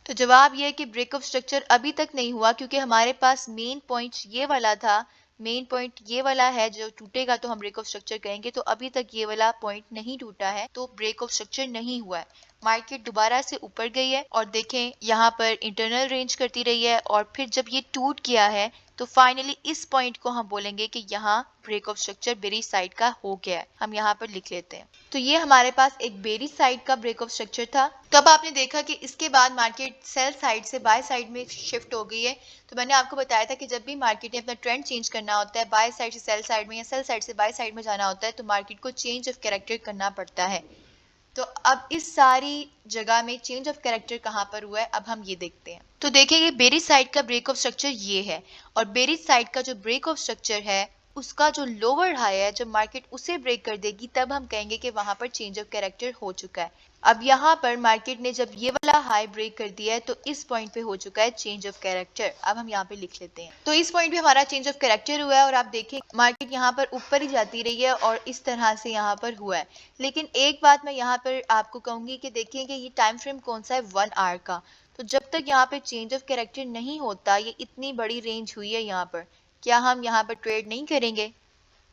तो जवाब ये है कि ब्रेक ऑफ स्ट्रक्चर अभी तक नहीं हुआ, क्योंकि हमारे पास मेन पॉइंट ये वाला था। मेन पॉइंट ये वाला है, जो टूटेगा तो हम ब्रेक ऑफ स्ट्रक्चर कहेंगे। तो अभी तक ये वाला पॉइंट नहीं टूटा है, तो ब्रेक ऑफ स्ट्रक्चर नहीं हुआ है। मार्केट दोबारा से ऊपर गई है और देखें यहाँ पर इंटरनल रेंज करती रही है, और फिर जब ये टूट गया है तो फाइनली इस पॉइंट को हम बोलेंगे कि यहाँ break of structure bearish side का हो गया है। हम यहाँ पर लिख लेते हैं। तो ये हमारे पास एक बेरिश साइड का ब्रेक ऑफ स्ट्रक्चर था। तब आपने देखा कि इसके बाद मार्केट सेल साइड से बाय साइड में शिफ्ट हो गई है। तो मैंने आपको बताया था कि जब भी मार्केट ने अपना ट्रेंड चेंज करना होता है, बाय साइड से सेल साइड में या सेल साइड से बाय साइड में जाना होता है, तो मार्केट को चेंज ऑफ कैरेक्टर करना पड़ता है। तो अब इस सारी जगह में चेंज ऑफ कैरेक्टर कहाँ पर हुआ है, अब हम ये देखते हैं। तो देखेंगे बेरिश साइड का ब्रेक ऑफ स्ट्रक्चर ये है, और बेरिश साइड का जो ब्रेक ऑफ स्ट्रक्चर है उसका जो लोअर हाई है, जब मार्केट उसे ब्रेक कर देगी तब हम कहेंगे कि वहां पर चेंज ऑफ कैरेक्टर हो चुका है। अब यहाँ पर मार्केट ने जब ये वाला हाई ब्रेक कर दिया है तो इस पॉइंट पे हो चुका है चेंज ऑफ कैरेक्टर। अब हम यहाँ पे लिख लेते हैं। तो इस पॉइंट पे हमारा चेंज ऑफ कैरेक्टर हुआ है, और आप देखें मार्केट यहाँ पर ऊपर ही जाती रही है और इस तरह से यहाँ पर हुआ है। लेकिन एक बात मैं यहाँ पर आपको कहूंगी कि देखिए कि ये टाइम फ्रेम कौन सा है, 1 आवर का। तो जब तक यहाँ पे चेंज ऑफ कैरेक्टर नहीं होता, ये इतनी बड़ी रेंज हुई है यहाँ पर, क्या हम यहाँ पर ट्रेड नहीं करेंगे?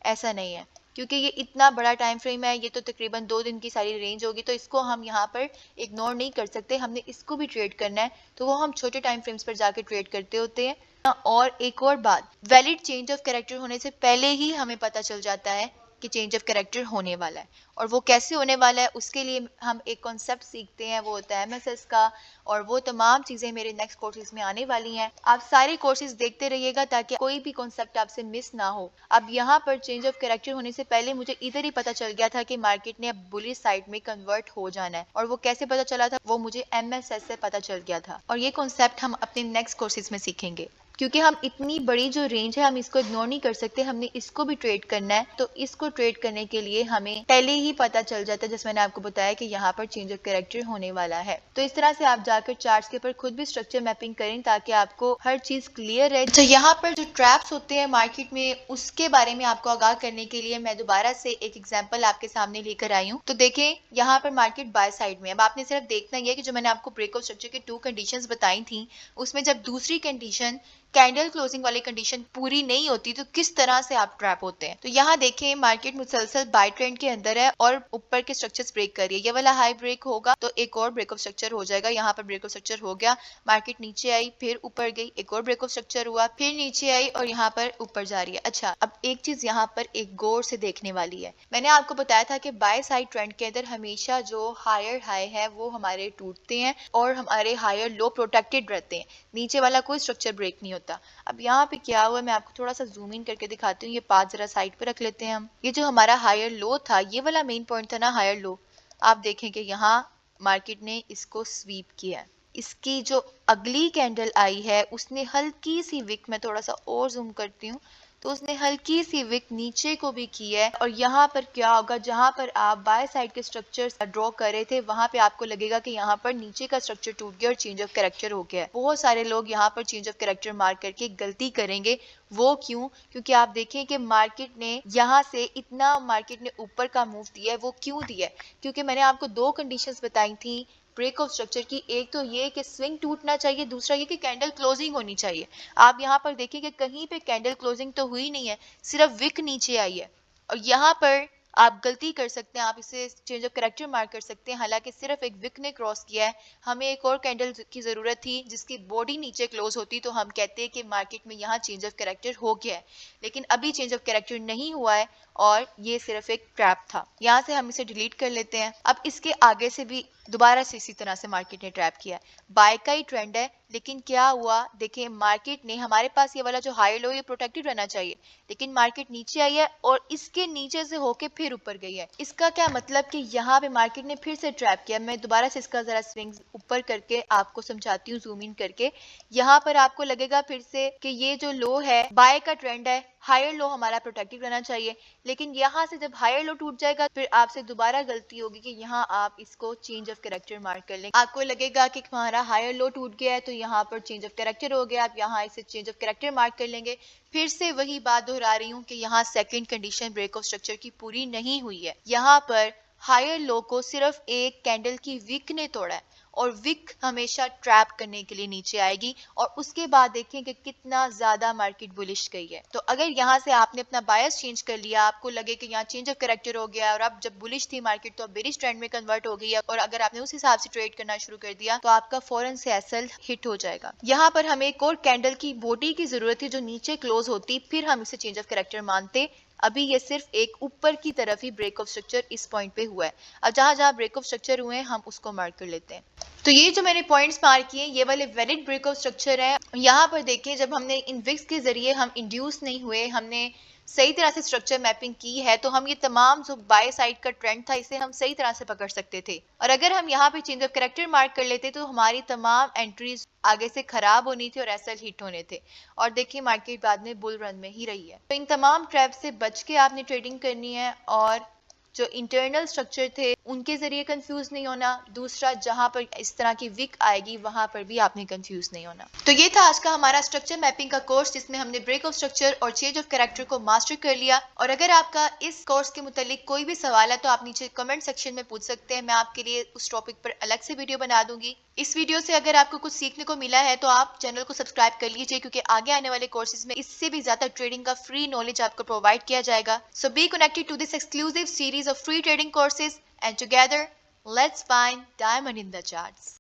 ऐसा नहीं है, क्योंकि ये इतना बड़ा टाइम फ्रेम है, ये तो तकरीबन 2 दिन की सारी रेंज होगी, तो इसको हम यहाँ पर इग्नोर नहीं कर सकते। हमने इसको भी ट्रेड करना है, तो वो हम छोटे टाइम फ्रेम्स पर जाके ट्रेड करते होते हैं। और एक और बात, वैलिड चेंज ऑफ कैरेक्टर होने से पहले ही हमें पता चल जाता है कि चेंज ऑफ कैरेक्टर होने वाला है, और वो कैसे होने वाला है उसके लिए हम एक कॉन्सेप्ट सीखते हैं, वो होता है एमएसएस का। और वो तमाम चीजें मेरे नेक्स्ट कोर्सेज में आने वाली हैं। आप सारे कोर्सेज देखते रहिएगा ताकि कोई भी कॉन्सेप्ट आपसे मिस ना हो। अब यहाँ पर चेंज ऑफ कैरेक्टर होने से पहले मुझे इधर ही पता चल गया था कि मार्केट ने अब बुलिश साइड में कन्वर्ट हो जाना है, और वो कैसे पता चला था, वो मुझे एमएसएस से पता चल गया था। और ये कॉन्सेप्ट हम अपने नेक्स्ट कोर्सेज में सीखेंगे, क्योंकि हम इतनी बड़ी जो रेंज है हम इसको इग्नोर नहीं कर सकते, हमने इसको भी ट्रेड करना है। तो इसको ट्रेड करने के लिए हमें पहले ही पता चल जाता है, जैसे मैंने आपको बताया कि यहाँ पर चेंज ऑफ कैरेक्टर होने वाला है। तो इस तरह से आप जाकर चार्ट्स के ऊपर खुद भी स्ट्रक्चर मैपिंग करें ताकि आपको हर चीज क्लियर रहे। तो यहाँ पर जो ट्रैप्स होते हैं मार्केट में, उसके बारे में आपको आगाह करने के लिए मैं दोबारा से एक एग्जाम्पल आपके सामने लेकर आई हूँ। तो देखें यहाँ पर मार्केट बाय साइड में, अब आपने सिर्फ देखना ही है कि जो मैंने आपको ब्रेक ऑफ स्ट्रक्चर की 2 कंडीशंस बताई थी, उसमें जब दूसरी कंडीशन कैंडल क्लोजिंग वाली कंडीशन पूरी नहीं होती तो किस तरह से आप ट्रैप होते हैं। तो यहाँ देखें मार्केट मुसलसल बाय ट्रेंड के अंदर है और ऊपर के स्ट्रक्चर्स ब्रेक कर रही है। ये वाला हाई ब्रेक होगा तो एक और ब्रेक ऑफ स्ट्रक्चर हो जाएगा। यहाँ पर ब्रेक ऑफ स्ट्रक्चर हो गया, मार्केट नीचे आई फिर ऊपर गई, एक और ब्रेक ऑफ स्ट्रक्चर हुआ, फिर नीचे आई और यहाँ पर ऊपर जा रही है। अच्छा, अब एक चीज यहाँ पर एक गौर से देखने वाली है। मैंने आपको बताया था कि बाय साइड ट्रेंड के अंदर हमेशा जो हायर हाई है वो हमारे टूटते हैं और हमारे हायर लो प्रोटेक्टेड रहते हैं, नीचे वाला कोई स्ट्रक्चर ब्रेक नहीं होता। अब यहाँ पे क्या हुआ, मैं आपको थोड़ा सा जूम इन करके दिखाती हूँ। ये पाथ जरा साइड पे रख लेते हैं हम। ये जो हमारा हायर लो था, ये वाला मेन पॉइंट था ना हायर लो, आप देखें कि यहाँ मार्केट ने इसको स्वीप किया है। इसकी जो अगली कैंडल आई है उसने हल्की सी विक, मैं थोड़ा सा और जूम करती हूँ, तो उसने हल्की सी विक नीचे को भी की है। और यहाँ पर क्या होगा, जहाँ पर आप बाय साइड के स्ट्रक्चर ड्रॉ कर रहे थे वहां पे आपको लगेगा कि यहाँ पर नीचे का स्ट्रक्चर टूट गया और चेंज ऑफ कैरेक्टर हो गया है। बहुत सारे लोग यहाँ पर चेंज ऑफ कैरेक्टर मार्क करके गलती करेंगे। वो क्यों? क्योंकि आप देखें कि मार्केट ने यहाँ से इतना मार्केट ने ऊपर का मूव दिया है। वो क्यों दिया है? क्योंकि मैंने आपको दो कंडीशंस बताई थी ब्रेक ऑफ स्ट्रक्चर की। एक तो ये कि स्विंग टूटना चाहिए, दूसरा ये कि कैंडल क्लोजिंग होनी चाहिए। आप यहाँ पर देखिए कि कहीं पे कैंडल क्लोजिंग तो हुई नहीं है, सिर्फ विक नीचे आई है। और यहाँ पर आप गलती कर सकते हैं, आप इसे चेंज ऑफ कैरेक्टर मार्क कर सकते हैं। हालांकि सिर्फ एक विक ने क्रॉस किया है, हमें एक और कैंडल की जरूरत थी जिसकी बॉडी नीचे क्लोज होती तो हम कहते हैं कि मार्केट में यहाँ चेंज ऑफ कैरेक्टर हो गया है। लेकिन अभी चेंज ऑफ कैरेक्टर नहीं हुआ है और ये सिर्फ एक ट्रैप था। यहाँ से हम इसे डिलीट कर लेते हैं। अब इसके आगे से भी दोबारा से इसी तरह से मार्केट ने ट्रैप किया है। बाय का ही ट्रेंड है, लेकिन क्या हुआ देखें, मार्केट ने, हमारे पास ये वाला जो हाई लो ये प्रोटेक्टेड रहना चाहिए, लेकिन मार्केट नीचे आई है और इसके नीचे से होके फिर ऊपर गई है। इसका क्या मतलब कि यहाँ पे मार्केट ने फिर से ट्रैप किया। मैं दोबारा से इसका जरा स्विंग ऊपर करके आपको समझाती हूँ, जूम इन करके। यहाँ पर आपको लगेगा फिर से कि ये जो लो है बाय का ट्रेंड है, हायर लो हमारा प्रोटेक्टेड रहना चाहिए, लेकिन यहाँ से जब हायर लो टूट जाएगा फिर आपसे दोबारा गलती होगी कि यहाँ आप इसको चेंज ऑफ कैरेक्टर मार्क कर लें। आपको लगेगा कि हमारा हायर लो टूट गया है तो यहाँ पर चेंज ऑफ कैरेक्टर हो गया, आप यहाँ इसे चेंज ऑफ कैरेक्टर मार्क कर लेंगे। फिर से वही बात दोहरा रही हूँ कि यहाँ second condition break of structure की पूरी नहीं हुई है। यहाँ पर हायर लो को सिर्फ एक कैंडल की विक ने तोड़ा है और विक हमेशा ट्रैप करने के लिए नीचे आएगी और उसके बाद देखें कि कितना ज्यादा मार्केट बुलिश गई है। तो अगर यहाँ से आपने अपना बायस चेंज कर लिया, आपको लगे कि यहाँ चेंज ऑफ कैरेक्टर हो गया और अब जब बुलिश थी मार्केट तो अब बेरिश ट्रेंड में कन्वर्ट हो गई है, और अगर आपने उस हिसाब से ट्रेड करना शुरू कर दिया तो आपका फौरन से एसएल हिट हो जाएगा। यहाँ पर हमें एक और कैंडल की बॉडी की जरूरत है जो नीचे क्लोज होती, फिर हम इसे चेंज ऑफ कैरेक्टर मानते। अभी ये सिर्फ एक ऊपर की तरफ ही ब्रेक ऑफ स्ट्रक्चर इस पॉइंट पे हुआ है। अब जहां जहां ब्रेक ऑफ स्ट्रक्चर हुए हैं हम उसको मार्क कर लेते हैं। तो ये जो मैंने पॉइंट्स मार्क किए ये वाले वैलिड ब्रेक ऑफ स्ट्रक्चर है। यहाँ पर देखिए, जब हमने इन विक्स के जरिए हम इंड्यूस नहीं हुए, हमने सही तरह से स्ट्रक्चर मैपिंग की है, तो हम ये तमाम जो बाय साइड का ट्रेंड था इसे हम सही तरह से पकड़ सकते थे। और अगर हम यहाँ पे चेंज ऑफ कैरेक्टर मार्क कर लेते तो हमारी तमाम एंट्रीज आगे से खराब होनी थी और एसएल हिट होने थे। और देखिए मार्केट बाद में बुल रन में ही रही है। तो इन तमाम ट्रैप से बच के आपने ट्रेडिंग करनी है और जो इंटरनल स्ट्रक्चर थे उनके जरिए कंफ्यूज नहीं होना। दूसरा, जहां पर इस तरह की विक आएगी वहां पर भी आपने कंफ्यूज नहीं होना। तो ये था आज का हमारा स्ट्रक्चर मैपिंग का कोर्स जिसमें हमने ब्रेक ऑफ स्ट्रक्चर और चेंज ऑफ कैरेक्टर को मास्टर कर लिया। और अगर आपका इस कोर्स के मुतालिक कोई भी सवाल है तो आप नीचे कमेंट सेक्शन में पूछ सकते हैं, मैं आपके लिए उस टॉपिक पर अलग से वीडियो बना दूंगी। इस वीडियो से अगर आपको कुछ सीखने को मिला है तो आप चैनल को सब्सक्राइब कर लीजिए, क्योंकि आगे आने वाले कोर्सेज में इससे भी ज्यादा ट्रेडिंग का फ्री नॉलेज आपको प्रोवाइड किया जाएगा। So be connected to this exclusive series of free trading courses, and together let's find diamond in the charts.